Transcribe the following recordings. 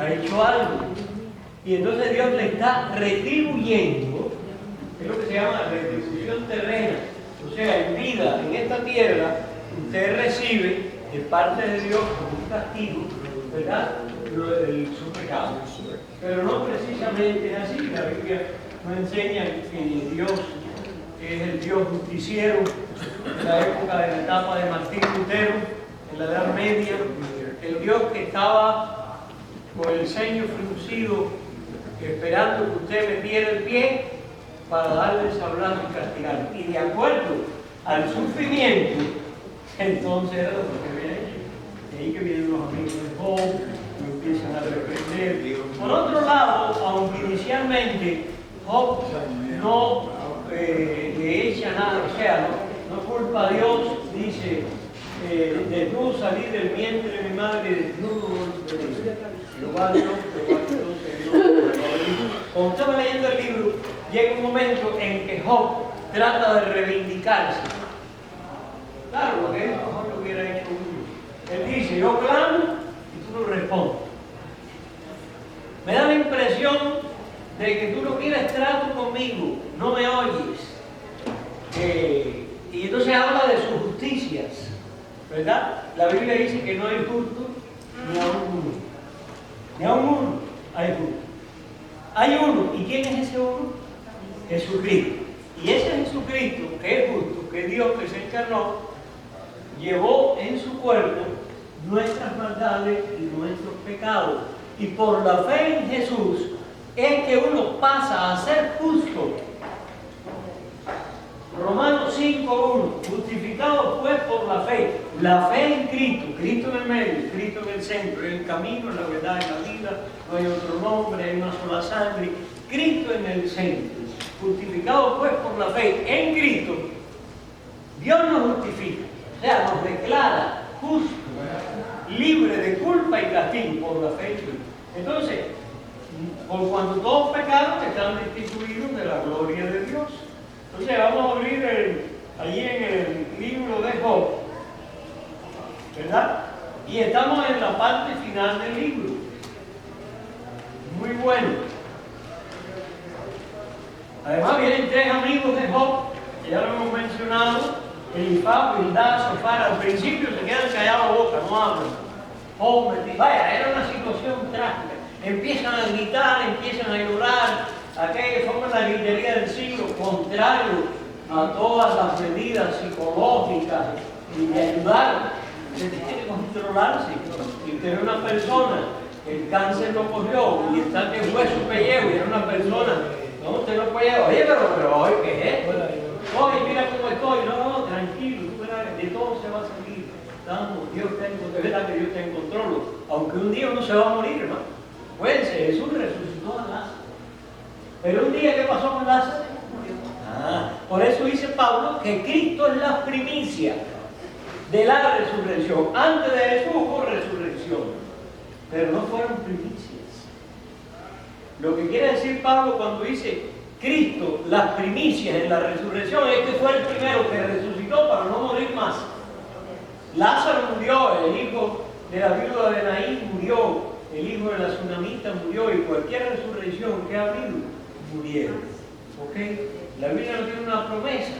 ha hecho algo. Y entonces Dios le está retribuyendo, es lo que se llama retribución terrena. O sea, en vida, en esta tierra, usted recibe de parte de Dios como un castigo, ¿verdad? Su pecado. Pero no precisamente es así. La Biblia nos enseña que Dios es el Dios justiciero. En la época de la etapa de Martín Lutero, en la Edad Media, el Dios que estaba con el ceño fruncido, esperando que usted metiera el pie para darle el sablazo y castigarlo. Y de acuerdo al sufrimiento, entonces era lo que había hecho. De ahí que vienen los amigos de Job, y empiezan a reprender. Por otro lado, aunque inicialmente Job no le echa nada, o sea, no culpa a Dios, dice, desnudo salí del vientre de mi madre, desnudo Jehová Dios, cuando usted va leyendo el libro, llega un momento en que Job trata de reivindicarse. Claro, lo que él mejor lo hubiera hecho uno. Él dice, yo clamo y tú no respondes. Me da la impresión de que tú no quieres trato conmigo, no me oyes. Y entonces habla de sus justicias, ¿verdad? La Biblia dice que no hay justo ni aún uno. Ni aún uno hay justo. Hay uno. ¿Y quién es ese uno? Jesucristo. Y ese Jesucristo, que es justo, que es Dios que se encarnó, llevó en su cuerpo nuestras maldades y nuestros pecados. Y por la fe en Jesús es que uno pasa a ser justo. Romanos 5:1, justificados pues por la fe en Cristo, Cristo en el medio, Cristo en el centro, en el camino, en la verdad, en la vida, no hay otro nombre, hay una sola sangre, Cristo en el centro, justificados pues por la fe en Cristo, Dios nos justifica, o sea, nos declara justos, libres de culpa y castigo por la fe en Cristo. Entonces, por cuanto todos pecaron, están destituidos de la gloria de Dios. Entonces vamos a abrir allí en el libro de Job, ¿verdad? Y estamos en la parte final del libro. Muy bueno. Además vienen tres amigos de Job, que ya lo hemos mencionado, Elifaz, Bildad, Zofar. Al principio se quedan callados la boca, no hablan. Job, vaya, era una situación trágica. Empiezan a gritar, empiezan a llorar. Aquellos forman la gritería del siglo, contrario a todas las medidas psicológicas y de ayudar. Se tiene que controlarse. Si usted es una persona, el cáncer lo cogió y está en hueso pellejo y era una persona, no, usted no puede, oye, pero oye, ¿qué es esto? Oye, mira cómo estoy, no, tranquilo, tú verás, de todo se va a salir. De verdad que Dios está en control, aunque un día uno se va a morir, hermano. Acuérdense, Jesús resucitó a Lázaro. Pero un día, ¿qué pasó con Lázaro? Por eso dice Pablo que Cristo es la primicia de la resurrección. Antes de Jesús hubo resurrección, pero no fueron primicias. Lo que quiere decir Pablo cuando dice Cristo, las primicias en la resurrección, es que fue el primero que resucitó para no morir más. Lázaro murió, el hijo de la viuda de Naín murió, el hijo de la tsunamita murió, y cualquier resurrección que ha habido, murieron. ¿Ok? La Biblia no tiene una promesa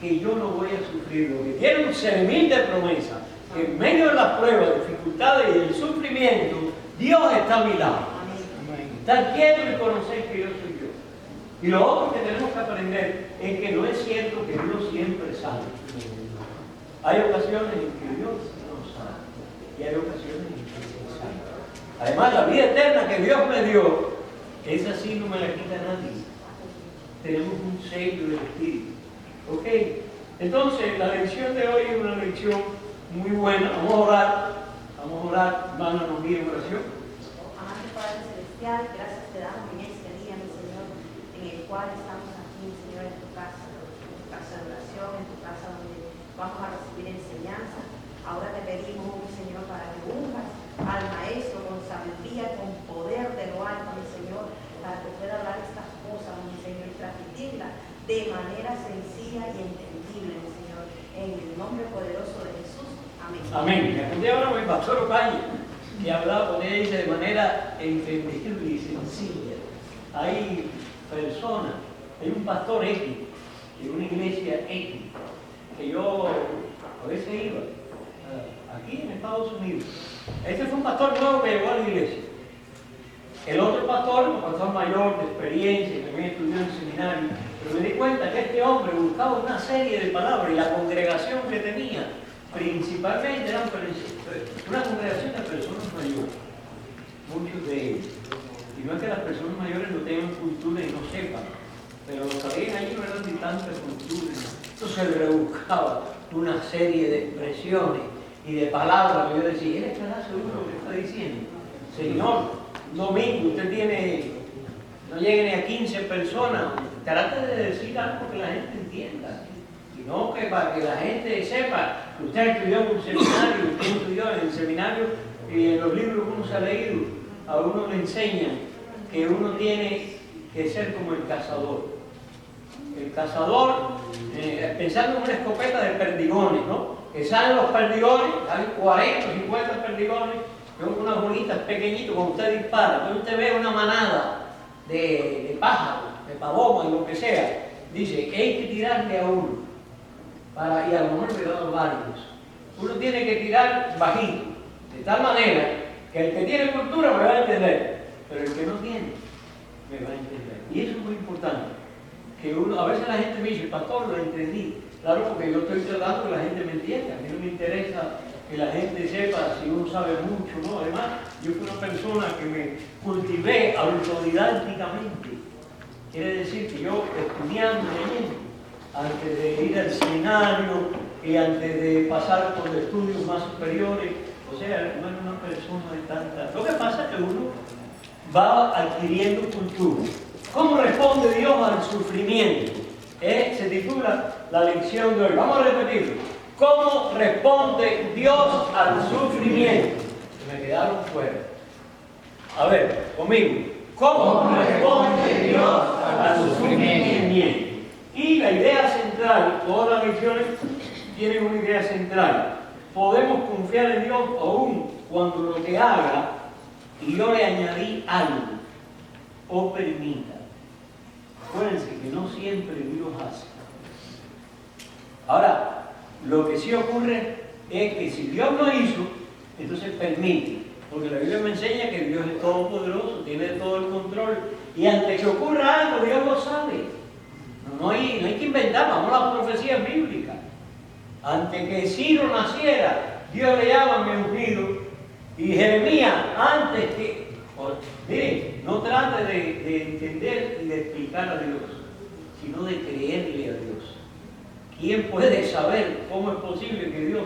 que yo no voy a sufrir. Lo que tiene un servir de promesa, que en medio de las pruebas, dificultades y del sufrimiento, Dios está a mi lado. Estar quieto y conocer que yo soy Dios. Y lo otro que tenemos que aprender es que no es cierto que Dios siempre sabe. Hay ocasiones en que Dios no sabe y hay ocasiones en que Dios sabe. Además, la vida eterna que Dios me dio, esa sí no me la quita nadie. Tenemos un sello del Espíritu. ¿Ok? Entonces, la lección de hoy es una lección muy buena. Vamos a orar. Hermano, nos guíe en oración. Amante Padre Celestial, gracias te damos en este día, mi Señor, en el cual estamos aquí, mi Señor, en tu casa de oración, en tu casa donde vamos a recibir enseñanza. Ahora te pedimos, mi Señor, para que unjas al Maestro con sabiduría, con poder de lo alto, mi Señor, para que pueda hablar estas cosas, mi Señor, y transmitirlas de manera sencilla y entendible, mi Señor, en el nombre poderoso de Jesús. Amén. Amén. Y ahora mi pastor Ocalle, he hablado con ella, dice, de manera entendible y sencilla. Hay personas, hay un pastor X, en una iglesia X, que yo a veces iba, aquí en Estados Unidos. Este fue un pastor nuevo que llegó a la iglesia. El otro pastor, un pastor mayor de experiencia, que también estudió en el seminario, pero me di cuenta que este hombre buscaba una serie de palabras y la congregación que tenía, principalmente eran una congregación de personas mayores, muchos de ellos. Y no es que las personas mayores no tengan cultura y no sepan, pero los que habían allí no eran de tanta cultura. Entonces le rebuscaba una serie de expresiones y de palabras que yo decía, ¿él estará seguro de lo que está diciendo? Señor, un domingo usted tiene, no llegue ni a 15 personas, trate de decir algo que la gente entienda. Y no que para que la gente sepa que usted estudió en un seminario, usted estudió en el seminario y en los libros que uno se ha leído, a uno le enseñan que uno tiene que ser como el cazador. El cazador, pensando en una escopeta de perdigones, ¿no? Que salen los perdigones, hay 40 o 50 perdigones, son unas bolitas pequeñitas, cuando usted dispara, entonces usted ve una manada de pájaros, de palomas y lo que sea, dice que hay que tirarle a uno, y a lo mejor le dan varios. Uno tiene que tirar bajito, de tal manera que el que tiene cultura me va a entender, pero el que no tiene, me va a entender. Y eso es muy importante. Que uno, a veces la gente me dice, pastor, lo entendí. Claro, porque yo estoy tratando que la gente me entienda. A mí no me interesa que la gente sepa si uno sabe mucho, ¿no? Además, yo fui una persona que me cultivé autodidácticamente. Quiere decir que yo, estudiando, leyendo, antes de ir al seminario y antes de pasar por estudios más superiores, o sea, no era una persona de tanta... Lo que pasa es que uno va adquiriendo cultura. ¿Cómo responde Dios al sufrimiento? Se titula la lección de hoy. Vamos a repetirlo. ¿Cómo responde Dios al sufrimiento? Me quedaron fuera. A ver, conmigo. ¿Cómo responde Dios al sufrimiento? Y la idea central, todas las lecciones tienen una idea central. Podemos confiar en Dios aún cuando lo que haga, y yo le añadí algo, o permita. Acuérdense que no siempre Dios hace. Ahora, lo que sí ocurre es que si Dios lo hizo, entonces permite. Porque la Biblia me enseña que Dios es todopoderoso, tiene todo el control. Y antes que ocurra algo, Dios lo sabe. No hay que inventar, vamos a las profecías bíblicas. Antes que Ciro naciera, Dios le llama a mi ungido. Y Jeremías, antes que... Miren, no trate de entender y de explicar a Dios, sino de creerle a Dios. ¿Quién puede saber cómo es posible que Dios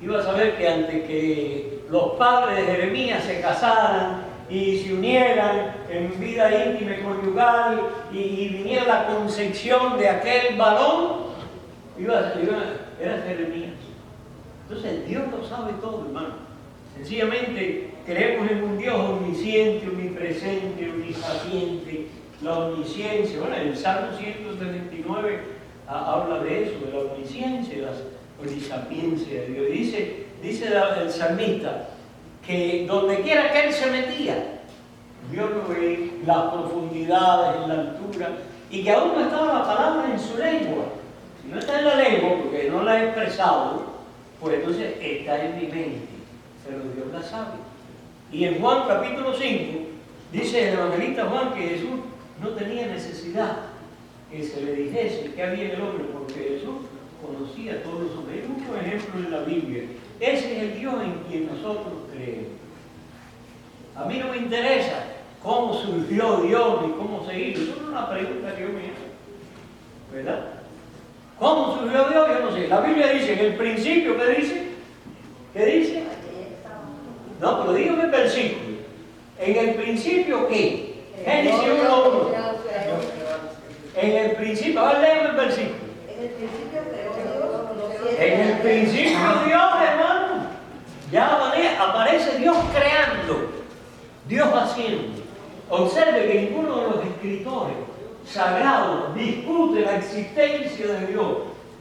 iba a saber que antes que los padres de Jeremías se casaran y se unieran en vida íntima y conyugal y viniera la concepción de aquel varón, era Jeremías? Entonces Dios lo sabe todo, hermano. Sencillamente creemos en un Dios omnisciente, omnipresente, omnisapiente, la omnisciencia. Bueno, el Salmo 139 habla de eso, de la omnisciencia, la omnisapiencia de Dios. Dice el salmista que donde quiera que él se metía, Dios lo ve, las profundidades, en la altura, y que aún no estaba la palabra en su lengua. Si no está en la lengua, porque no la he expresado, pues entonces está en mi mente. Pero Dios la sabe. Y en Juan capítulo 5, dice el evangelista Juan que Jesús no tenía necesidad que se le dijese que había en el hombre, porque Jesús conocía a todos los hombres. Hay muchos ejemplos en la Biblia. Ese es el Dios en quien nosotros creemos. A mí no me interesa cómo surgió Dios ni cómo se hizo. Eso no es una pregunta que yo me hago, ¿verdad? ¿Cómo surgió Dios? Yo no sé. La Biblia dice, en el principio, ¿qué dice? ¿Qué dice? No, pero dígame el versículo. ¿En el principio qué? Génesis 1:1. En el principio, a ver, léeme el versículo. En el principio creó Dios. En el principio Dios, hermano. Ya aparece Dios creando, Dios haciendo. Observe que ninguno de los escritores sagrados discute la existencia de Dios.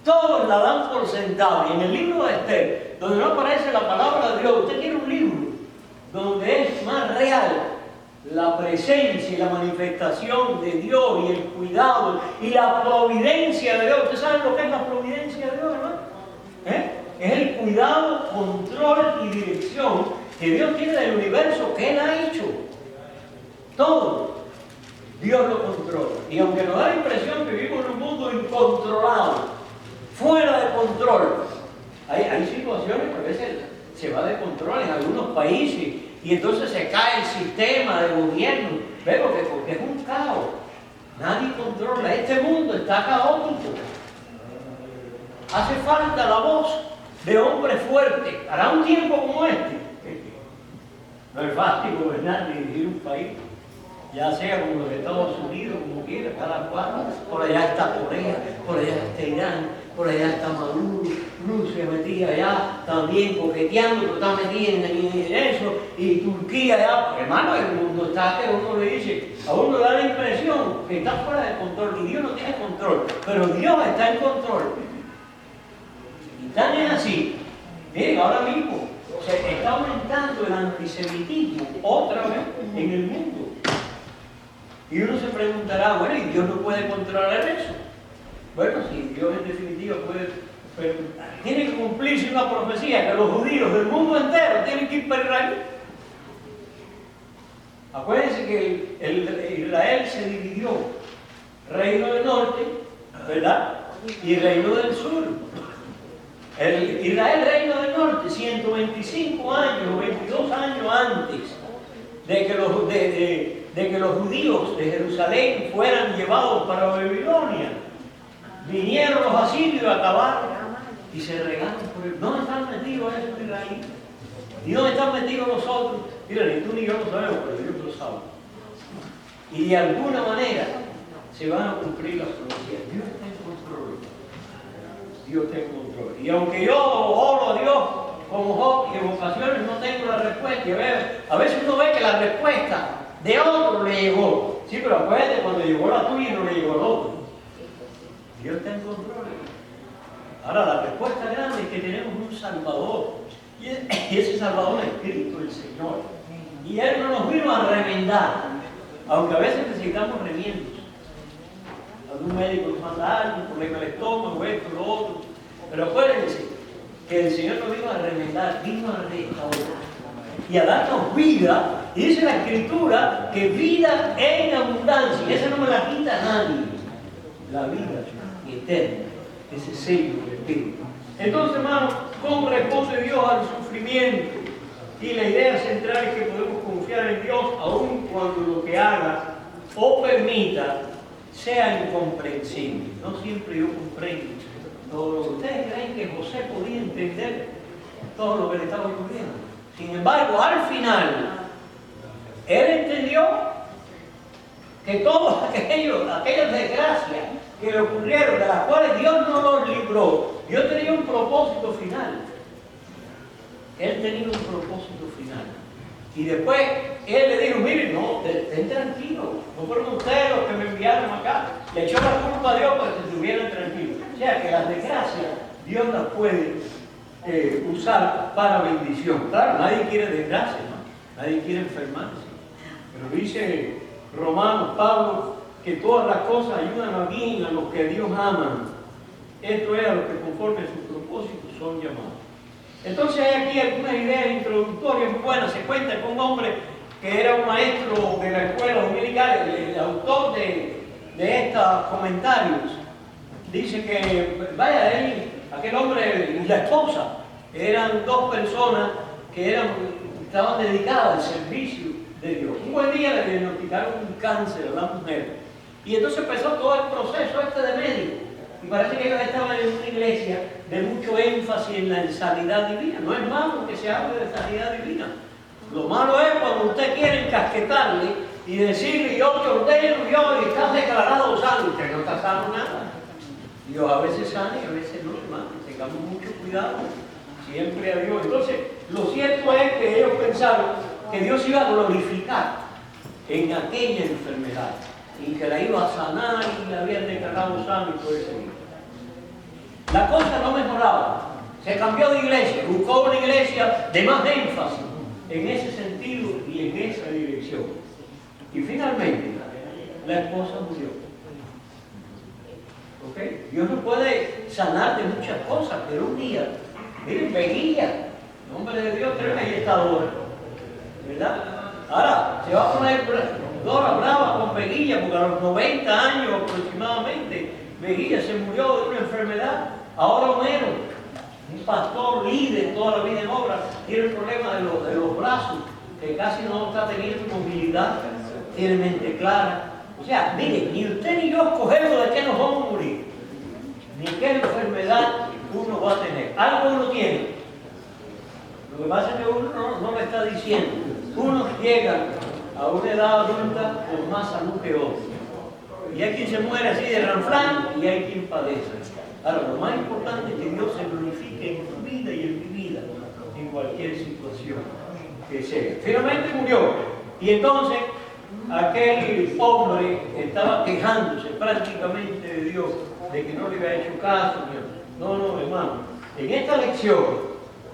Todos la dan por sentado. Y en el libro de Esther, donde no aparece la palabra de Dios, usted tiene un libro donde es más real la presencia y la manifestación de Dios y el cuidado y la providencia de Dios. ¿Ustedes saben lo que es la providencia de Dios, hermano? Es el cuidado, control y dirección que Dios tiene del universo que Él ha hecho. Todo. Dios lo controla. Y aunque nos da la impresión que vivimos en un mundo incontrolado, fuera de control, hay situaciones que a veces se va de control en algunos países y entonces se cae el sistema de gobierno. ¿Ve? Porque es un caos. Nadie controla. Este mundo está caótico. Hace falta la voz de hombre fuerte. Hará un tiempo como este. No es fácil gobernar ni dirigir un país, ya sea como los Estados Unidos, como quiera, cada cual. Por allá está Corea, por allá está Irán, por allá está Maduro, Rusia metida allá también coqueteando, pero está metida en eso, y Turquía allá. Porque, hermano, el mundo está que uno le dice, a uno le da la impresión que está fuera de control, y Dios no tiene control, pero Dios está en control. Y tan es así, miren, ahora mismo se está aumentando el antisemitismo otra vez en el mundo. Y uno se preguntará, bueno, ¿y Dios no puede controlar eso? Bueno, sí, Dios en definitiva puede, pero tiene que cumplirse una profecía que los judíos del mundo entero tienen que ir para Israel. Acuérdense que Israel se dividió, reino del norte, ¿verdad? Y reino del sur. Israel, reino del norte, 125 años, 22 años antes de que los judíos de Jerusalén fueran llevados para Babilonia, vinieron los asirios a acabar y se regaron por él. ¿Dónde están metidos esos Israel? ¿Y dónde están metidos los otros? Mira, ni tú ni yo lo sabemos, pero Dios lo sabe. Y de alguna manera se van a cumplir las profecías. Dios está en control. Dios está en control. Y aunque yo oro a Dios como Job y en ocasiones no tengo la respuesta, y a veces uno ve que la respuesta de otro le llegó. Sí, pero acuérdate, cuando llegó la tuya no le llegó al otro. Dios está en control. Ahora, la respuesta grande es que tenemos un Salvador. Y ese Salvador es Cristo, el Señor. Y Él no nos vino a remendar, aunque a veces necesitamos remiendos. Algún médico nos manda algo, un problema del estómago, esto, lo otro. Pero acuérdense que el Señor no vino a remendar, vino a restaurar y a darnos vida. Y dice la Escritura que vida en abundancia. Y esa no me la quita nadie. La vida eterna, ese sello del Espíritu. Entonces, hermanos, ¿cómo responde Dios al sufrimiento? Y la idea central es que podemos confiar en Dios aun cuando lo que haga o permita sea incomprensible. No siempre yo comprendo todo lo que ustedes creen que José podía entender todo lo que le estaba ocurriendo. Sin embargo, al final, él entendió que todas aquellas desgracias que le ocurrieron, de las cuales Dios no los libró, Dios tenía un propósito final. Él tenía un propósito final. Y después él le dijo, miren, no, estén tranquilos, no fueron ustedes los que me enviaron acá. Le echó la culpa a Dios para que estuvieran tranquilos. O sea que las desgracias Dios las puede usar para bendición. Claro, nadie quiere desgracia, ¿no? Nadie quiere enfermarse. Pero dice Romanos, Pablo, que todas las cosas ayudan a bien a los que a Dios aman. Esto es a los que conforme a sus propósitos son llamados. Entonces hay aquí algunas ideas introductorias muy buenas. Se cuenta con un hombre que era un maestro de la escuela dominical, el autor de estos comentarios. Dice que, vaya, aquel hombre y la esposa eran dos personas que estaban dedicadas al servicio de Dios. Un buen día le diagnosticaron un cáncer a la mujer. Y entonces empezó todo el proceso de médico. Y parece que ellos estaban en una iglesia de mucho énfasis en la sanidad divina. No es malo que se hable de sanidad divina. Lo malo es cuando usted quiere encasquetarle y decirle, yo te ordeno, yo, y estás declarado sano. Usted no está sano nada. Dios a veces sana y a veces no, hermano. Tengamos mucho cuidado. Siempre a Dios. Entonces, lo cierto es que ellos pensaron que Dios iba a glorificar en aquella enfermedad y que la iba a sanar y la habían declarado sano y todo eso. La cosa no mejoraba. Se cambió de iglesia, buscó una iglesia de más énfasis en ese sentido y en esa dirección. Y finalmente, la esposa murió. ¿Ok? Dios no puede sanar de muchas cosas, pero un día, miren, Veguilla, nombre de Dios, creo que ahí está Dora, ¿verdad? Ahora, se va a poner Dora brava con Veguilla, porque a los 90 años aproximadamente, Veguilla se murió de una enfermedad. Ahora Homero, un pastor líder toda la vida en obra, tiene el problema de los brazos, que casi no está teniendo movilidad, tiene mente clara. O sea, mire, ni usted ni yo escogemos de qué nos vamos a morir, ni qué enfermedad uno va a tener. Algo uno tiene. Lo que pasa es que uno no le está diciendo. Unos llegan a una edad adulta con más salud que otros. Y hay quien se muere así de ranflán y hay quien padece. Ahora, lo más importante es que Dios se glorifique en tu vida y en mi vida, en cualquier situación que sea. Finalmente murió. Y entonces, aquel hombre estaba quejándose prácticamente de Dios, de que no le había hecho caso. No, no, hermano. En esta lección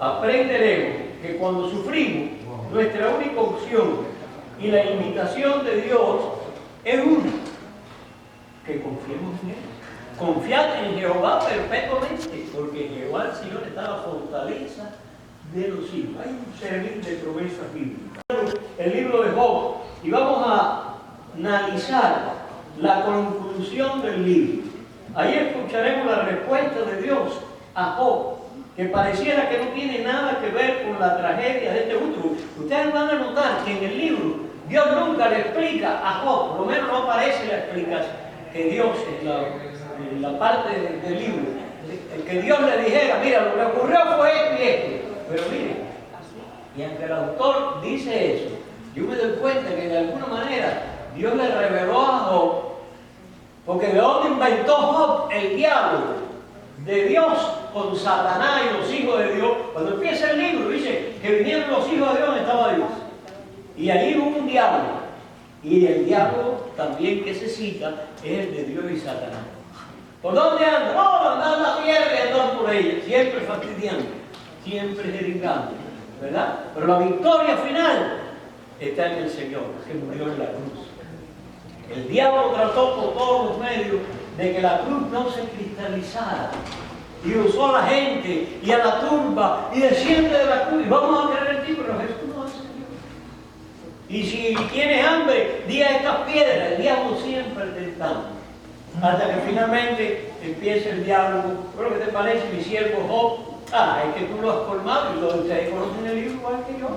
aprenderemos que cuando sufrimos, nuestra única opción y la invitación de Dios es una, que confiemos en Él. Confiad en Jehová perpetuamente, porque Jehová el Señor está la fortaleza de los hijos. Hay un servir de promesas bíblicas. El libro de Job, y vamos a analizar la conclusión del libro. Ahí escucharemos la respuesta de Dios a Job, que pareciera que no tiene nada que ver con la tragedia de este último. Ustedes van a notar que en el libro Dios nunca le explica a Job, por lo menos no aparece la explicación, que Dios en la parte del libro, que Dios le dijera, mira, lo que ocurrió fue esto y esto. Pero mire, y aunque el autor dice eso, yo me doy cuenta que de alguna manera Dios le reveló a Job, porque de dónde inventó Job el diálogo de Dios con Satanás y los hijos de Dios. Cuando empieza el libro dice que vinieron los hijos de Dios donde estaba Dios. Y ahí hubo un diálogo. Y el diálogo también que se cita es el de Dios y Satanás. ¿Por dónde andan? No, andan en la tierra y andan por ella. Siempre fastidiando, siempre jeringando, ¿verdad? Pero la victoria final está en el Señor, que murió en la cruz. El diablo trató por todos los medios de que la cruz no se cristalizara. Y usó a la gente y a la turba y desciende de la cruz. Y vamos a creer en ti, pero Jesús no hace Dios. Y si tienes hambre, di a estas piedras. El diablo siempre tentando. Hasta que finalmente empieza el diálogo. ¿Pero qué te parece, mi siervo Job? Es que tú lo has colmado y lo ustedes conocen el libro igual que yo.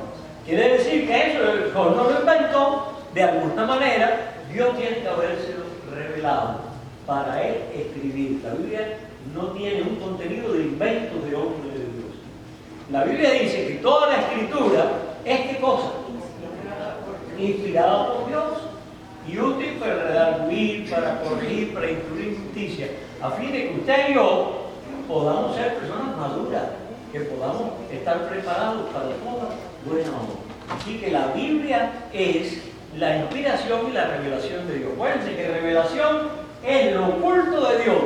Quiere decir que eso Job no lo inventó. De alguna manera, Dios tiene que habérselo revelado para él escribir. La Biblia no tiene un contenido de inventos de hombres de Dios. La Biblia dice que toda la escritura es ¿qué cosa? Inspirada por Dios y útil para redarguir, para corregir, para instruir en justicia, a fin de que usted y yo podamos ser personas maduras, que podamos estar preparados para toda buena obra. Así que la Biblia es la inspiración y la revelación de Dios. Acuérdense que revelación es lo oculto de Dios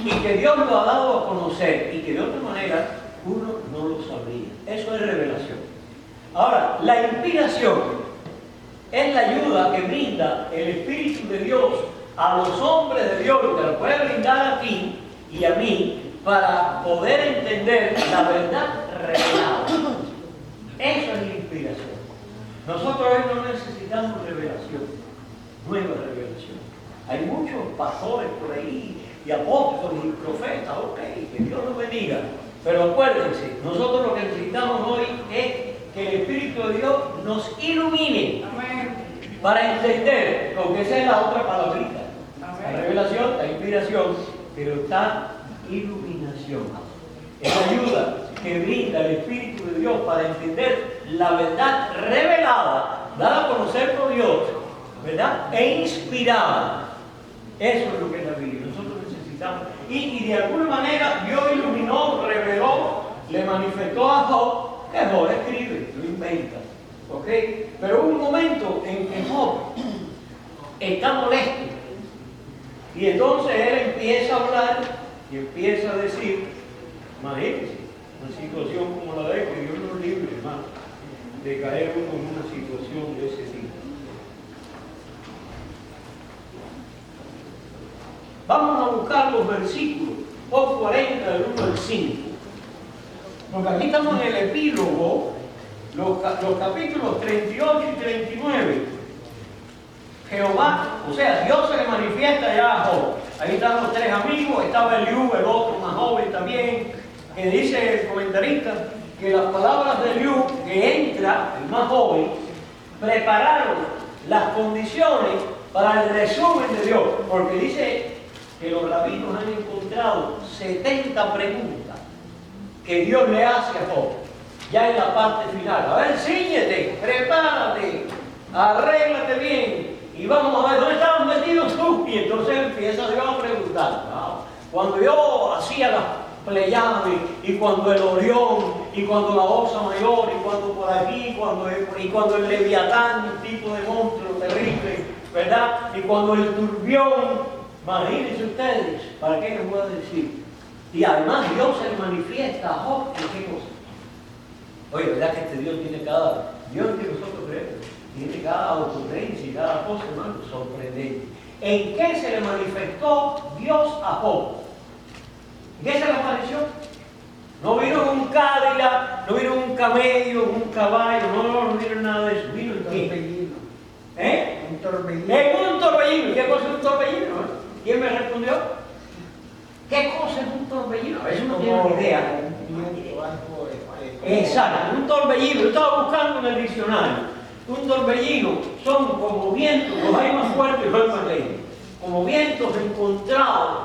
y que Dios lo ha dado a conocer y que de otra manera uno no lo sabría. Eso es revelación. Ahora, la inspiración es la ayuda que brinda el Espíritu de Dios a los hombres de Dios, que lo puede brindar a ti y a mí para poder entender la verdad revelada. Eso es la inspiración. Nosotros hoy no necesitamos revelación, nueva revelación. Hay muchos pastores por ahí, y apóstoles y profetas, ok, que Dios los bendiga. Pero acuérdense, nosotros lo que necesitamos hoy es que el Espíritu de Dios nos ilumine para entender, porque esa es la otra palabrita. La revelación, la inspiración, pero está iluminación. Es la ayuda que brinda el Espíritu de Dios para entender la verdad revelada, dada a conocer por Dios, ¿verdad? E inspirada. Eso es lo que es la Biblia. Nosotros necesitamos. Y de alguna manera Dios iluminó, reveló, le manifestó a Job, que Job escribe, lo inventa. ¿Ok? Pero hubo un momento en que Job está molesto. Y entonces él empieza a hablar y empieza a decir, imagínense, una situación como la de que Dios nos libre, hermano. de caer uno en una situación de ese tipo. Vamos a buscar los versículos, Job 40, del 1 al 5. Porque aquí estamos en el epílogo, los capítulos 38 y 39. Jehová, o sea, Dios se le manifiesta ya a Job. Ahí están los tres amigos, estaba Eliú, el otro más joven también, que dice el comentarista que las palabras de Eliú, que entra, el más joven, prepararon las condiciones para el resumen de Dios, porque dice que los rabinos han encontrado 70 preguntas que Dios le hace a Job, ya en la parte final. A ver, síñete, prepárate, arréglate bien, y vamos a ver, ¿dónde estaban metidos tú? Y entonces empieza Dios a preguntar. Cuando yo hacía las Pleiades, y cuando el Orión, y cuando la Osa Mayor, y cuando por aquí, y cuando el Leviatán, un tipo de monstruo terrible, ¿verdad? Y cuando el Turbión, imagínense ustedes, ¿para qué les voy a decir? Y además Dios se le manifiesta a Job en qué cosa. Oye, ¿verdad que este Dios tiene cada, Dios que nosotros creemos, tiene cada ocurrencia y cada cosa, hermano, sorprendente? ¿En qué se le manifestó Dios a Job? ¿En qué se le apareció? No vino en un Cadillac, no vino en un camello, en un caballo, no vino en nada de eso. ¿Vino en qué? ¿Eh? Un torbellino. En un torbellino. ¿Qué cosa es un torbellino? ¿Quién me respondió? ¿Qué cosa es un torbellino? A veces no tiene ni idea. Exacto, un torbellino. Yo estaba buscando en el diccionario. Un torbellino son como vientos, los hay más fuertes y los hay más lentos. Como vientos encontrados,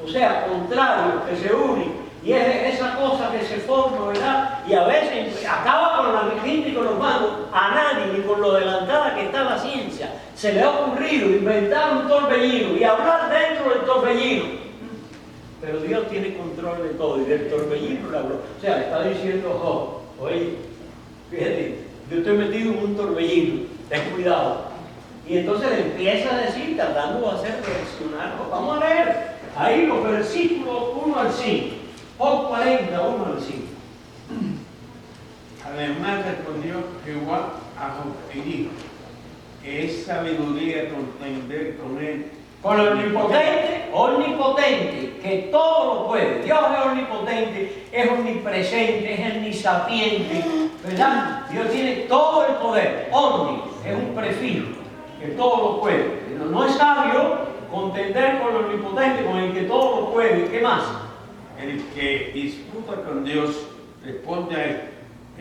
o sea, contrarios, que se unen. Y es esa cosa que se forma, ¿verdad? Y a veces acaba con la gente y con los magos. A nadie, ni con lo adelantada que está la ciencia, se le ha ocurrido inventar un torbellino y hablar dentro del torbellino. Pero Dios tiene control de todo, y del torbellino le habló. O sea, le está diciendo Job, oye, fíjate, yo estoy metido en un torbellino, ten cuidado. Y entonces le empieza a decir, tratando de hacer reaccionar. Vamos a leer ahí los versículos 1 al 5. Job 40, 1 al 5. Además respondió Jehová a Job y dijo, que es sabiduría contender con él. Con el omnipotente, que todo lo puede. Dios es omnipotente, es omnipresente, es omnisapiente, ¿verdad? Dios tiene todo el poder. Omni es un prefijo, que todo lo puede. Pero no es sabio contender con el omnipotente, con el que todo lo puede. ¿Qué más? El que disputa con Dios responde a él.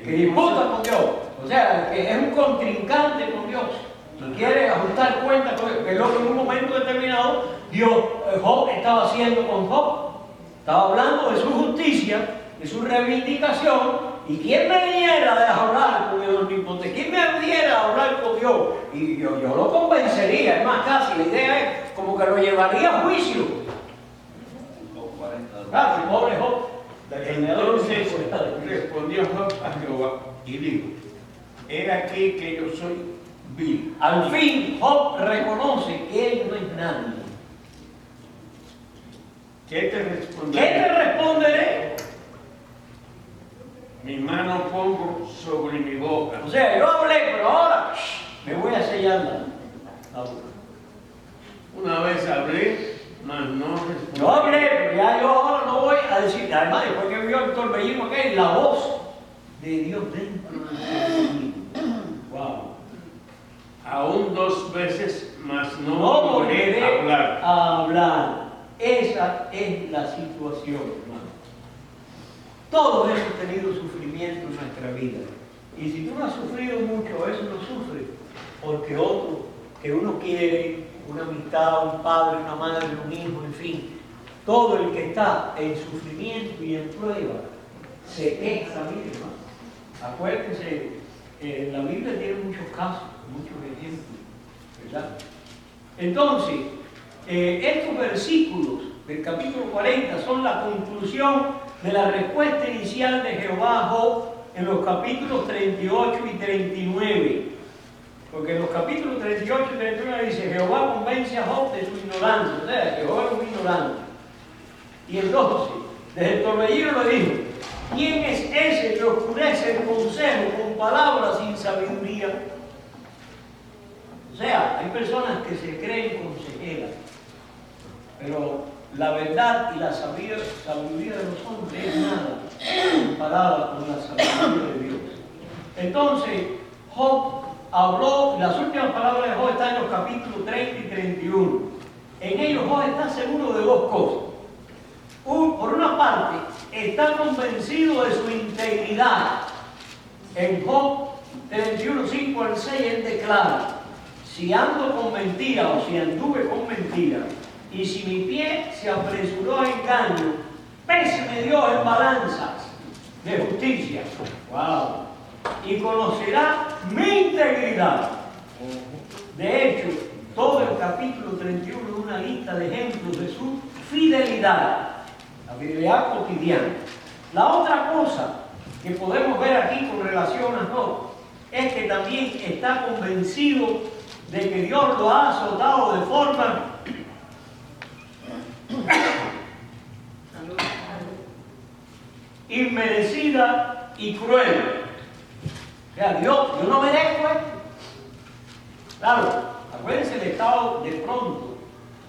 Que disputa con Dios. O sea, que es un contrincante con Dios. Y quiere ajustar cuentas con Dios. Que es lo que en un momento determinado Job estaba haciendo con Job. Estaba hablando de su justicia, de su reivindicación. ¿Y quién me diera de hablar con el omnipotente? ¿Quién me diera a hablar con Dios? Y yo lo convencería. Es más, casi la idea es como que lo llevaría a juicio. Claro, el pobre Job. Entonces respondió Job a Jehová y dijo, he aquí que yo soy vil. Al fin Job reconoce que él no es nadie. ¿Qué te ¿Qué responderé? te responderé? Mi mano pongo sobre mi boca. O sea, yo hablé, pero ahora me voy a sellar la boca. Una vez hablé, mas no respondí. Yo hablé, pero ya yo ahora no voy a decir. Además, después que vio el torbellino que es la voz de Dios dentro del torbellino. Wow. Aún 2 veces, mas no No volveré a hablar. a hablar. Esa es la situación, hermano. Todos hemos tenido sufrimiento en nuestra vida. Y si tú no has sufrido mucho, eso no sufre. Porque otro que uno quiere, una amistad, un padre, una madre, un hijo, en fin, todo el que está en sufrimiento y en prueba se queja, mire, hermano. Acuérdense, la Biblia tiene muchos casos, muchos ejemplos, ¿verdad? Entonces, estos versículos del capítulo 40 son la conclusión de la respuesta inicial de Jehová a Job en los capítulos 38 y 39. Porque en los capítulos 38 y 39 dice, Jehová convence a Job de su ignorancia. O sea, Jehová es un ignorante. Y entonces, desde el torbellino le dijo, ¿quién es ese que oscurece el consejo con con palabras sin sabiduría. O sea, hay personas que se creen consejeras, pero la verdad y la sabiduría de los hombres es nada comparada con la sabiduría de Dios. Entonces, Job habló, las últimas palabras de Job están en los capítulos 30 y 31. En ellos Job está seguro de dos cosas. Por una parte, está convencido de su integridad. En Job 31, 5 al 6, él declara: si ando con mentira o si anduve con mentira, y si mi pie se apresuró a engaño, péseme Dios en balanzas de justicia. ¡Wow! Y conocerá mi integridad. De hecho, todo el capítulo 31 es una lista de ejemplos de su fidelidad, la fidelidad cotidiana. La otra cosa que podemos ver aquí con relación a Job es que también está convencido de que Dios lo ha azotado de forma inmerecida y cruel. O sea, Dios, yo no merezco esto. Claro, acuérdense el estado de pronto,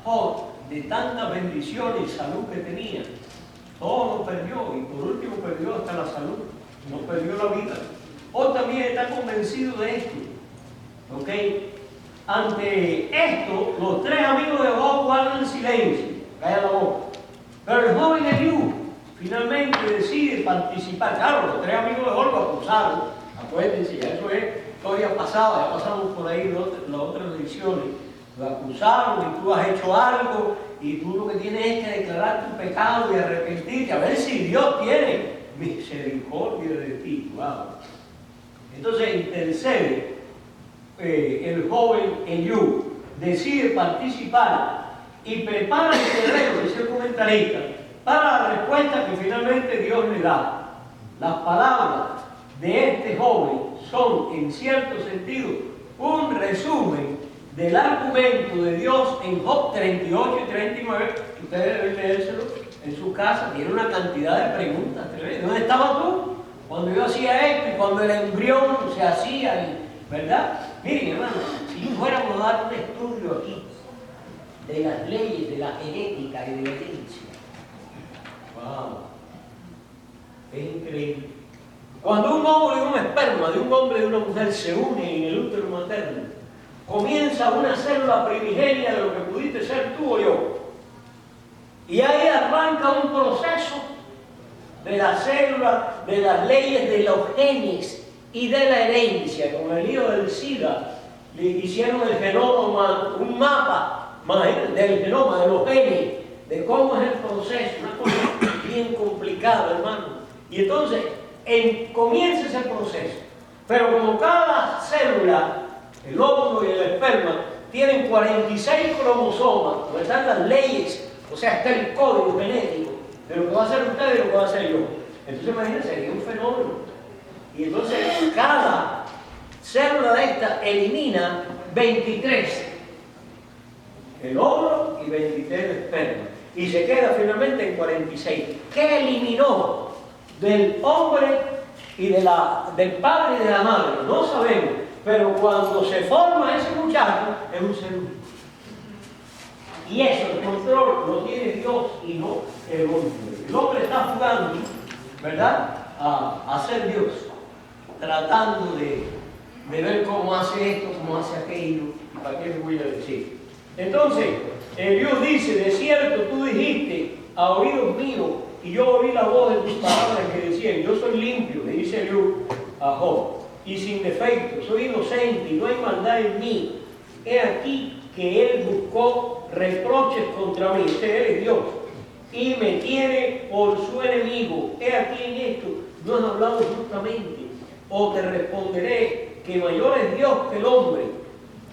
Job, de tantas bendiciones y salud que tenía. Todo lo perdió y por último perdió hasta la salud, no perdió la vida. Job también está convencido de esto. ¿Ok? Ante esto, los tres amigos de Job guardan silencio, calla la boca. Pero el joven Eliú finalmente decide participar. Claro, los tres amigos de Job lo acusaron. Acuérdense, ya eso es historia pasada, ya pasamos por ahí las otras ediciones. Lo acusaron y tú has hecho algo y tú lo que tienes es que declarar tu pecado y arrepentirte, a ver si Dios tiene misericordia de ti. Wow. Entonces intercede el joven Eliú, decide participar y prepara el terreno, dice el comentarista, para la respuesta que finalmente Dios le da. Las palabras de este joven son, en cierto sentido, un resumen del argumento de Dios en Job 38 y 39. Ustedes deben leérselo en su casa, tiene una cantidad de preguntas. ¿Dónde estabas tú cuando yo hacía esto y cuando el embrión se hacía? ¿Verdad? Miren, hermano, si fuéramos a dar un estudio aquí de las leyes de la genética y de la herencia, wow, es increíble. Cuando un óvulo y un esperma de un hombre y de una mujer se unen en el útero materno, comienza una célula primigenia de lo que pudiste ser tú o yo. Y ahí arranca un proceso de la célula, de las leyes de los genes y de la herencia. Con el lío del SIDA le hicieron el genoma, un mapa del genoma, de los genes, de cómo es el proceso, una cosa bien complicada, hermano. Y entonces comienza ese proceso. Pero como cada célula, el óvulo y el esperma, tienen 46 cromosomas, donde están las leyes, o sea, está el código genético de lo que va a hacer usted y lo que va a hacer yo. Entonces imagínense, sería un fenómeno. Y entonces cada célula de esta elimina 23, el óvulo y 23 el esperma. Y se queda finalmente en 46. ¿Qué eliminó del hombre y del padre y de la madre? No sabemos. Pero cuando se forma ese muchacho, es un ser humano. Y eso, el control, lo tiene Dios y no el hombre. El hombre está jugando, ¿verdad?, a ser Dios, tratando de ver cómo hace esto, cómo hace aquello, y para qué les voy a decir. Entonces, Dios dice: de cierto tú dijiste a oídos míos, y yo oí la voz de tus palabras que decían: yo soy limpio, le dice Dios a Job, y sin defecto, soy inocente y no hay maldad en mí. He aquí que él buscó reproches contra mí, él es Dios, y me tiene por su enemigo. He aquí en esto no has hablado justamente, o te responderé que mayor es Dios que el hombre.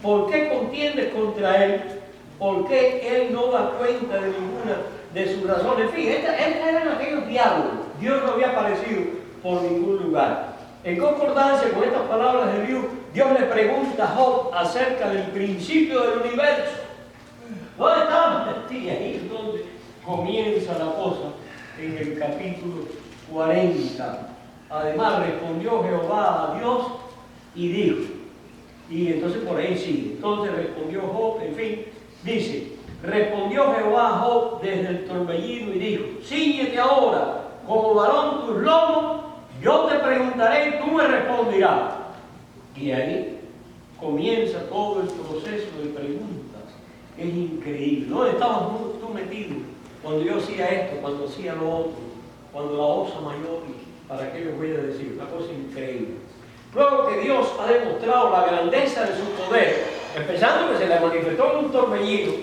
¿Por qué contiendes contra él? ¿Por qué él no da cuenta de ninguna de sus razones? Fíjate, estos eran aquellos diálogos. Dios no había aparecido por ningún lugar. En concordancia con estas palabras de Dios, Dios le pregunta a Job acerca del principio del universo. ¿Dónde estamos? Y ahí es donde comienza la cosa, en el capítulo 40. Además respondió Jehová a Dios y dijo, y entonces por ahí sigue, entonces respondió Job, en fin, dice, respondió Jehová a Job desde el torbellino y dijo, cíñete ahora como varón tus lomos, yo te preguntaré y tú me responderás. Y ahí comienza todo el proceso de preguntas. Es increíble. ¿Dónde estabas tú metido cuando yo hacía esto, cuando hacía lo otro, cuando la osa mayor? ¿Para qué les voy a decir? Una cosa increíble. Luego que Dios ha demostrado la grandeza de su poder, empezando que se le manifestó en un torbellino,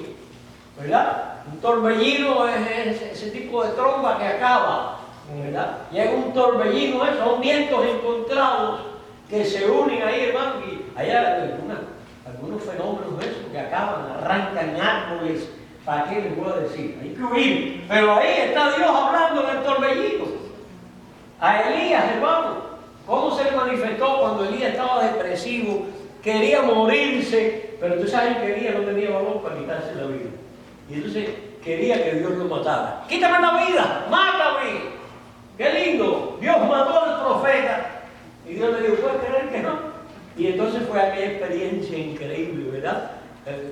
¿verdad? Un torbellino es ese tipo de tromba que acaba, ¿verdad? Llega un torbellino, son vientos encontrados que se unen ahí, hermano, y hay algunos fenómenos esos que acaban, arrancan árboles. ¿Para qué les voy a decir? Hay que huir. Pero ahí está Dios hablando en el torbellino. A Elías, hermano, ¿cómo se le manifestó cuando Elías estaba depresivo? Quería morirse, pero tú sabes que Elías no tenía valor para quitarse la vida. Y entonces quería que Dios lo matara. ¡Quítame la vida! ¡Mátame! ¡Qué lindo! Dios mató al profeta. Y Dios le dijo, ¿puedes creer que no? Y entonces fue aquella experiencia increíble, ¿verdad?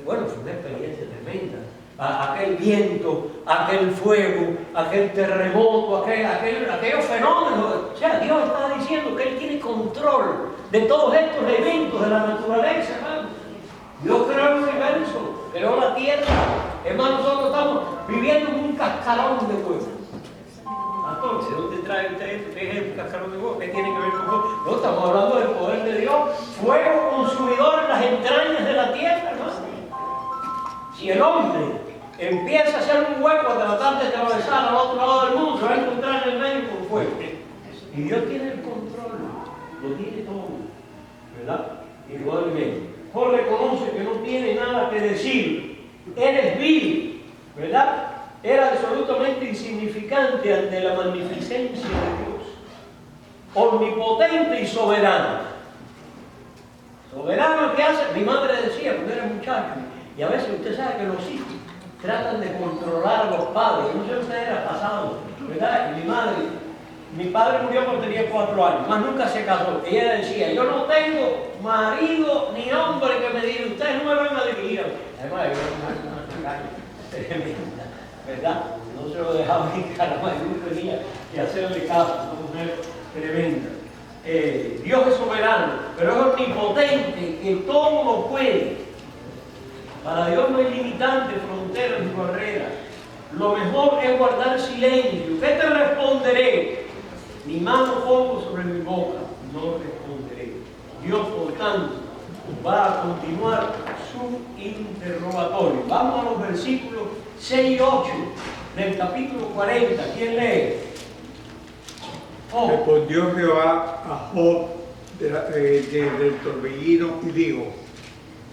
Bueno, fue una experiencia tremenda. Aquel viento, aquel fuego, aquel terremoto, aquellos fenómenos. O sea, Dios está diciendo que Él tiene control de todos estos eventos de la naturaleza, hermano. Dios creó el universo, creó la tierra. Hermano, nosotros estamos viviendo en un cascarón de fuego. Entonces, ¿dónde trae usted esto? ¿Qué es el cascarón de fuego? ¿Qué tiene que ver con fuego? No, estamos hablando del poder de Dios. Fuego consumidor en las entrañas de la tierra, hermano. Si el hombre empieza a hacer un hueco a tratar de atravesar al otro lado del mundo, se va a encontrar en el medio con fuego. Y Dios tiene el control, lo tiene todo, ¿verdad? Igualmente. Job reconoce que no tiene nada que decir. Él es vil, ¿verdad? Era absolutamente insignificante ante la magnificencia de Dios. Omnipotente y soberano. Soberano, ¿qué hace? Mi madre decía cuando era muchacho, y a veces usted sabe que los hijos tratan de controlar a los padres. No sé si usted era pasado, ¿verdad? Y mi padre murió cuando tenía 4 años, más nunca se casó. Ella decía, yo no tengo marido ni hombre que me diga, ustedes no me van a dirigir. Además, yo era una calle tremenda, ¿verdad? No se lo dejaba ni caramba, yo tenía que hacerle caso, una mujer tremenda. Dios es soberano, pero es omnipotente, que todo lo puede. Para Dios no hay limitantes, fronteras ni barreras. Lo mejor es guardar silencio. ¿Qué te responderé? Mi mano pongo sobre mi boca, no responderé. Dios, por tanto, va a continuar su interrogatorio. Vamos a los versículos 6 y 8 del capítulo 40. ¿Quién lee? Respondió Jehová a Job del torbellino y dijo,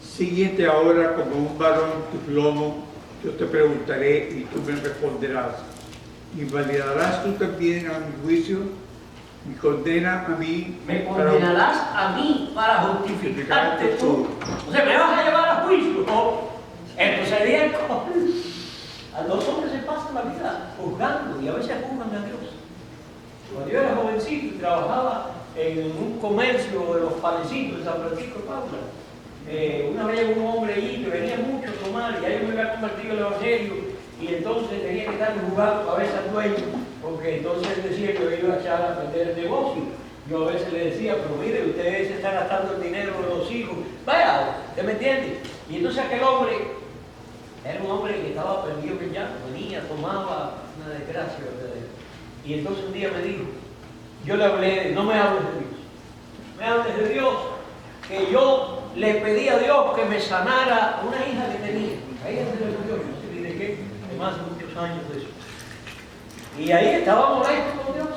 síguete ahora como un varón tus lomos, yo te preguntaré y tú me responderás. ¿Invalidarás tú también a mi juicio? ¿Me condena a mí? ¿Me condenarás a mí para justificarte tú? O sea, ¿me vas a llevar a juicio? No. Esto sería el colmo. A los hombres se pasan la vida juzgando y a veces juzgan a Dios. Cuando yo era jovencito y trabajaba en un comercio de los panecitos de San Francisco de Paula, una vez llegó un hombre allí que venía mucho a tomar y ahí me había convertido en el evangelio y entonces tenía que estar jugando cabeza al dueño porque entonces él decía que yo iba a echar a perder el negocio. Yo a veces le decía, pero mire, ustedes se están gastando el dinero de los hijos. Vaya, ¿usted me entiende? Y entonces aquel hombre era un hombre que estaba perdido que ya venía, tomaba, una desgracia verdadera. Y entonces un día me dijo, yo le hablé, no me hables de Dios, me hables de Dios, que yo le pedí a Dios que me sanara una hija que tenía. A ella se le murió, no sé ni de qué, de más de muchos años de eso. Y ahí estaba molesto con Dios.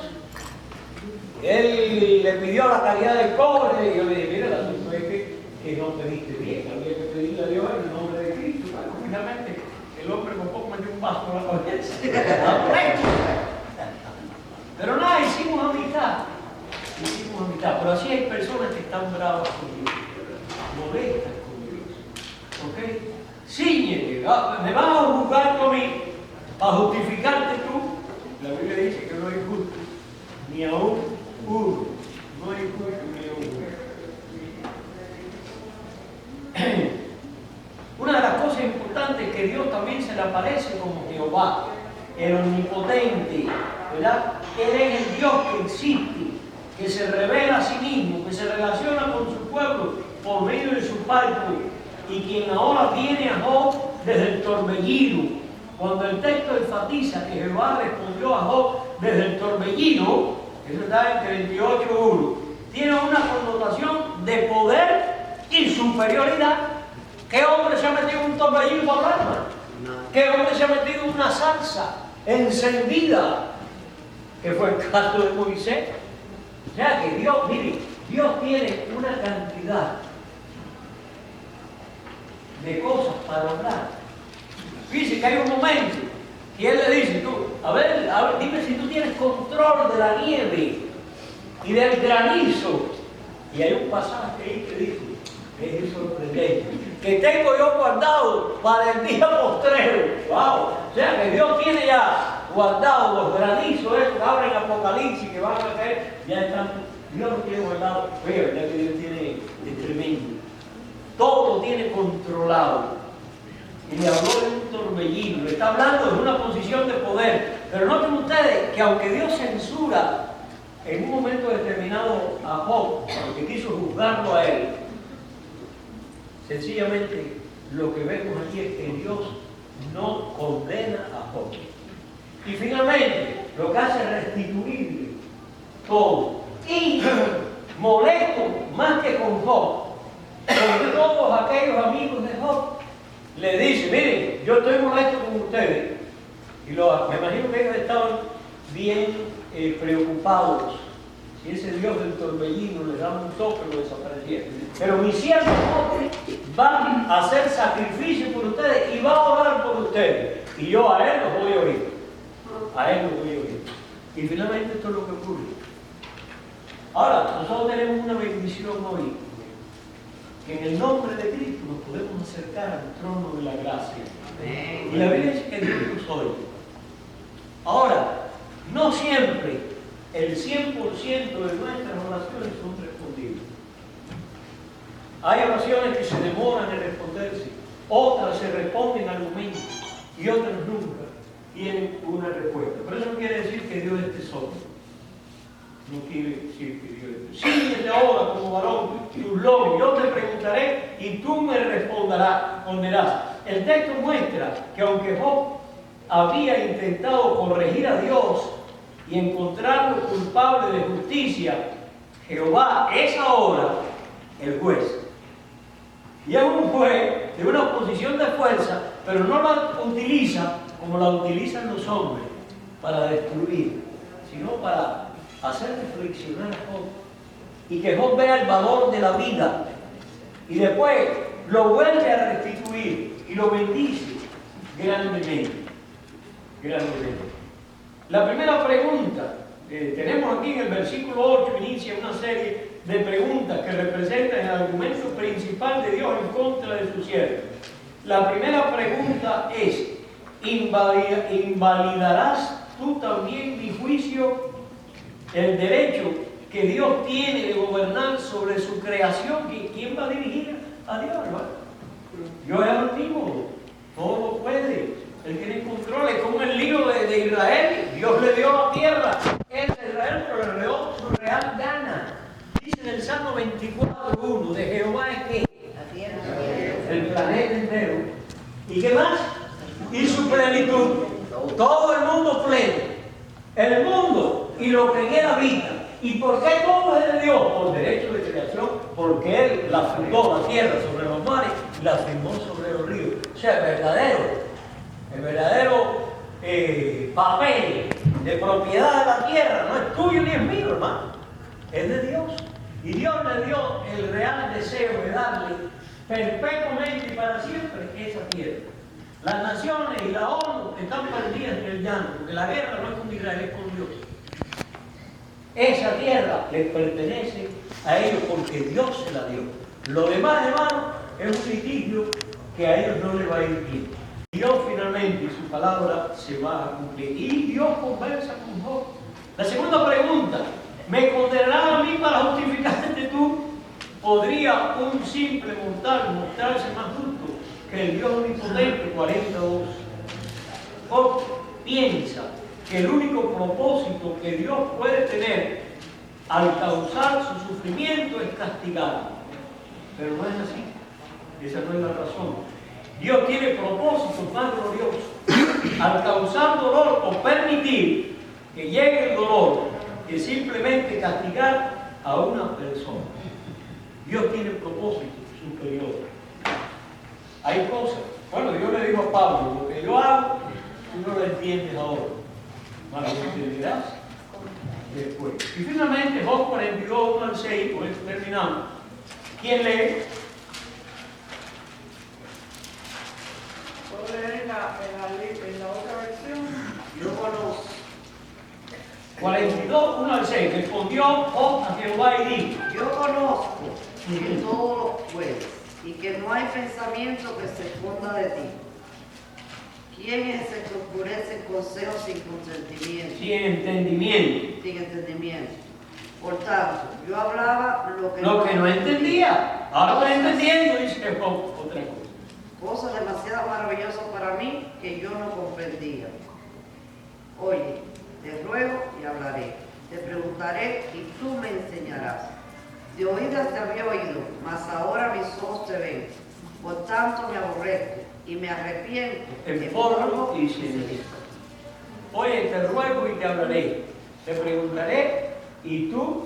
Él le pidió la calidad del cobre y yo le dije, mira, el asunto es que no pediste bien, había que pedirle a Dios en el nombre de Cristo. Bueno, finalmente el hombre con poco metió un vaso en la cabeza. Estaba molesto. Pero nada, hicimos amistad. Pero así hay personas que están bravas con Dios, molestas con Dios. ¿Ok? Síñete, me vas a juzgar tú a mí, a justificarte tú. La Biblia dice que no hay justo, ni aún uno. No hay justo ni uno. Una de las cosas importantes es que Dios también se le aparece como Jehová, el omnipotente, ¿verdad? Él es el Dios que existe, que se revela a sí mismo, que se relaciona con su pueblo por medio de su pacto, y quien ahora viene a Job desde el torbellino. Cuando el texto enfatiza que Jehová respondió a Job desde el torbellino, eso está en 38:1, tiene una connotación de poder y superioridad. ¿Qué hombre se ha metido en un torbellino para hablar, hermano? ¿Qué hombre se ha metido en una salsa encendida? Que fue el caso de Moisés. O sea que Dios, mire, Dios tiene una cantidad de cosas para hablar. Fíjese que hay un momento que Él le dice, tú, a ver, dime si tú tienes control de la nieve y del granizo. Y hay un pasaje ahí que dice, que es sorprendente, que tengo yo guardado para el día postrero. ¡Wow! O sea que Dios tiene ya guardado los granizos, esos que abren Apocalipsis, que van a caer, ya están, Dios los tiene guardado. Oye, ¿verdad que Dios tiene, es tremendo? Todo lo tiene controlado. Y le habló de un torbellino, le está hablando de una posición de poder. Pero noten ustedes que aunque Dios censura en un momento determinado a Job, porque quiso juzgarlo a él, sencillamente lo que vemos aquí es que Dios no condena a Job. Y finalmente lo que hace es restituirle todo. Y molesto más que con Job, con todos aquellos amigos de Job, le dice, miren, yo estoy molesto con ustedes. Y me imagino que ellos estaban bien preocupados. Si ese Dios del torbellino les daba un toque, lo desapareciera. Pero mi siervo va a hacer sacrificio por ustedes y va a orar por ustedes. Y yo a él los voy a oír. A él los voy a oír. Y finalmente esto es lo que ocurre. Ahora, nosotros tenemos una bendición hoy. Que en el nombre de Cristo nos podemos acercar al trono de la gracia. Y la Biblia dice que Dios nos oye. Ahora, no siempre el 100% de nuestras oraciones son respondidas. Hay oraciones que se demoran en responderse, otras se responden al momento y otras nunca tienen una respuesta. Pero eso no quiere decir que Dios esté solo. No quiere decir que Dios esté solo. Síguete ahora como varón tus lomos, yo te preguntaré y tú me responderás. El texto muestra que aunque Job había intentado corregir a Dios y encontrarlo culpable de justicia, Jehová es ahora el juez. Y es un juez de una posición de fuerza, pero no la utiliza como la utilizan los hombres para destruir, sino para hacer reflexionar a Job y que Job vea el valor de la vida y después lo vuelve a restituir y lo bendice grandemente. La primera pregunta, tenemos aquí en el versículo 8, inicia una serie de preguntas que representan el argumento principal de Dios en contra de su siervo. La primera pregunta es, ¿invalidarás tú también mi juicio? El derecho que Dios tiene de gobernar sobre su creación, ¿quién va a dirigir a Dios, hermano? Dios es altísimo, todo lo puede, Él tiene control, es como el lío de Israel. Dios le dio la tierra, es de Israel, pero le dio su real gana. Dice en el Salmo 24:1, de Jehová es que la tierra, el planeta entero. ¿Y qué más? Y su plenitud, todo el mundo pleno, el mundo y lo que en él habita. ¿Y por qué todo es de Dios? Por derecho de creación, porque Él la fundó la tierra sobre los mares y la firmó sobre los ríos. O sea, el verdadero papel de propiedad de la tierra no es tuyo ni es mío, hermano. Es de Dios. Y Dios le dio el real deseo de darle perpetuamente y para siempre esa tierra. Las naciones y la ONU están perdidas en el llano, porque la guerra no es con Israel, es con Dios. Esa tierra les pertenece a ellos porque Dios se la dio. Lo demás, hermano, es un litigio que a ellos no les va a ir bien. Dios finalmente, y su palabra se va a cumplir. Y Dios conversa con Job. La segunda pregunta ¿Me condenarás a mí para justificarte tú? ¿Podría un simple mortal mostrarse más justo que el Dios omnipotente? 42. Job piensa que el único propósito que Dios puede tener al causar su sufrimiento es castigar. Pero no es así. Esa no es la razón. Dios tiene propósitos más gloriosos. Al causar dolor o permitir que llegue el dolor, que simplemente castigar a una persona. Dios tiene propósitos superiores. Hay cosas. Bueno, Dios le dijo a Pablo, lo que yo hago, tú no lo entiendes ahora. Mas lo entenderás después. Y finalmente, Job 42, 1 al 6, por eso terminamos. ¿Quién lee? ¿Puedo leer en la otra versión? Yo conozco 42, 1 al 6. Respondió Job a Jehová y dijo: Yo conozco que todo lo puedes y que no hay pensamiento que se esconda de ti. ¿Quién es el que oscurece el consejo sin consentimiento? sin entendimiento. Sin entendimiento. Por tanto, yo hablaba lo que No entendía. Ahora estoy entendiendo, dice Job, otra cosa. cosas demasiado maravillosas para mí que yo no comprendía. Oye, te ruego y hablaré, te preguntaré y tú me enseñarás. De oídas te había oído, mas ahora mis ojos te ven. Por tanto me aborrezco y me arrepiento. En polvo y ceniza. Oye, te ruego y te hablaré, te preguntaré y tú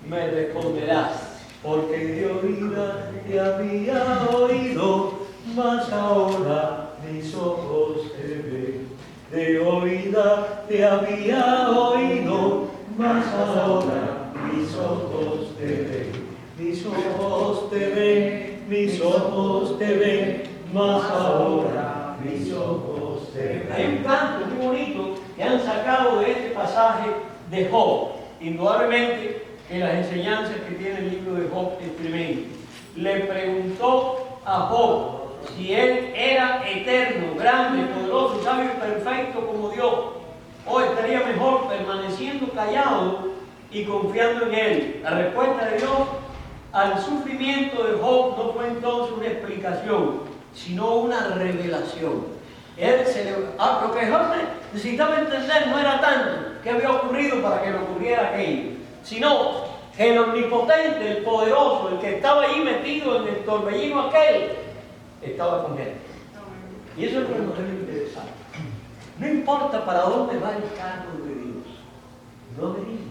me responderás. Porque de oídas te había oído, mas ahora mis ojos te ven. De oídas te había oído, mas ahora mis ojos te ven. Mis ojos te ven, mis ojos te ven, mas ahora mis ojos te ven. Hay un canto muy bonito que han sacado de este pasaje de Job. Indudablemente que las enseñanzas que tiene el libro de Job es tremendo. Le preguntó a Job si él era eterno, grande, poderoso, sabio y perfecto como Dios, o estaría mejor permaneciendo callado y confiando en él. La respuesta de Dios al sufrimiento de Job no fue entonces una explicación, sino una revelación. Lo que Job necesitaba entender no era tanto qué había ocurrido para que le ocurriera aquello, sino que el omnipotente, el poderoso, el que estaba allí metido en el torbellino aquel, estaba con él. Y eso es lo que nos debe interesar. No importa para dónde va el carro de Dios. No me digo.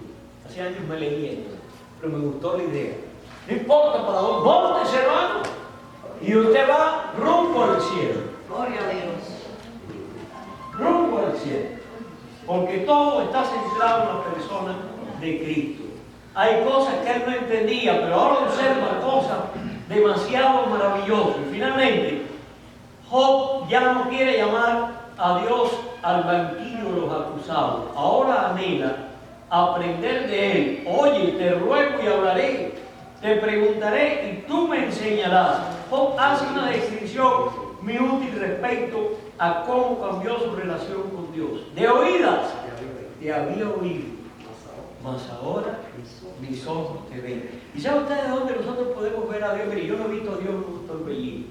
Hace años me leí esto, pero me gustó la idea. No importa para dónde. Móntese, hermano. Y usted va rumbo al cielo. Gloria a Dios. Rumbo al cielo. Porque todo está centrado en la persona de Cristo. Hay cosas que él no entendía, pero ahora observa cosas demasiado maravillosas. Y finalmente, Job ya no quiere llamar a Dios al banquillo de los acusados. Ahora anhela aprender de él. Oye, te ruego y hablaré, te preguntaré y tú me enseñarás. Job hace una descripción muy útil respecto a cómo cambió su relación con Dios. De oídas te había oído, mas ahora mis ojos te ven. ¿Y saben ustedes dónde nosotros podemos ver a Dios? Mire, yo no he visto a Dios en un torbellino.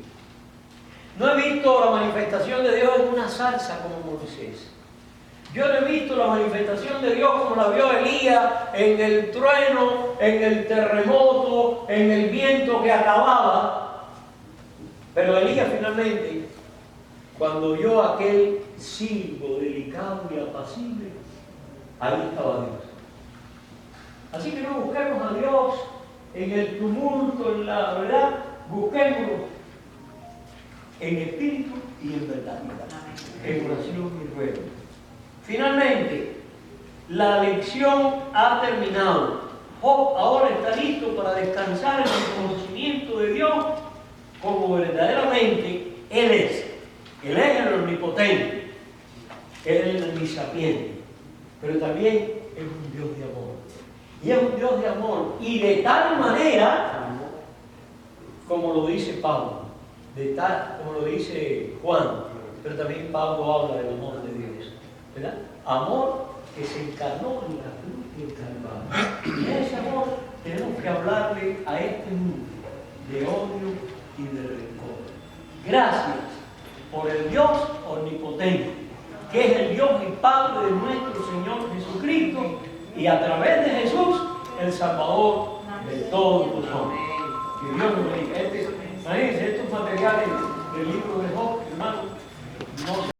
No he visto la manifestación de Dios en una zarza como Moisés. Yo no he visto la manifestación de Dios como la vio Elías en el trueno, en el terremoto, en el viento que acababa. Pero Elías finalmente, cuando oyó aquel silbo delicado y apacible, ahí estaba Dios. Así que no busquemos a Dios en el tumulto, en la verdad, busquémoslo en espíritu y en verdad, en oración y ruego. Finalmente, la lección ha terminado. Job ahora está listo para descansar en el conocimiento de Dios como verdaderamente Él es. Él es el omnipotente, Él es el omnisapiente, pero también es un Dios de amor. Y es un Dios de amor, y de tal manera, como lo dice Pablo, como lo dice Juan, pero también Pablo habla del amor de Dios, ¿verdad? Amor que se encarnó en la cruz el Calvario. Y ese amor tenemos que hablarle a este mundo de odio y de rencor. Gracias por el Dios omnipotente, que es el Dios y Padre de nuestro Señor Jesucristo, y a través de Jesús, el Salvador de todos los hombres. Que Dios nos bendiga. Imagínense, estos materiales del libro de Job, hermano, no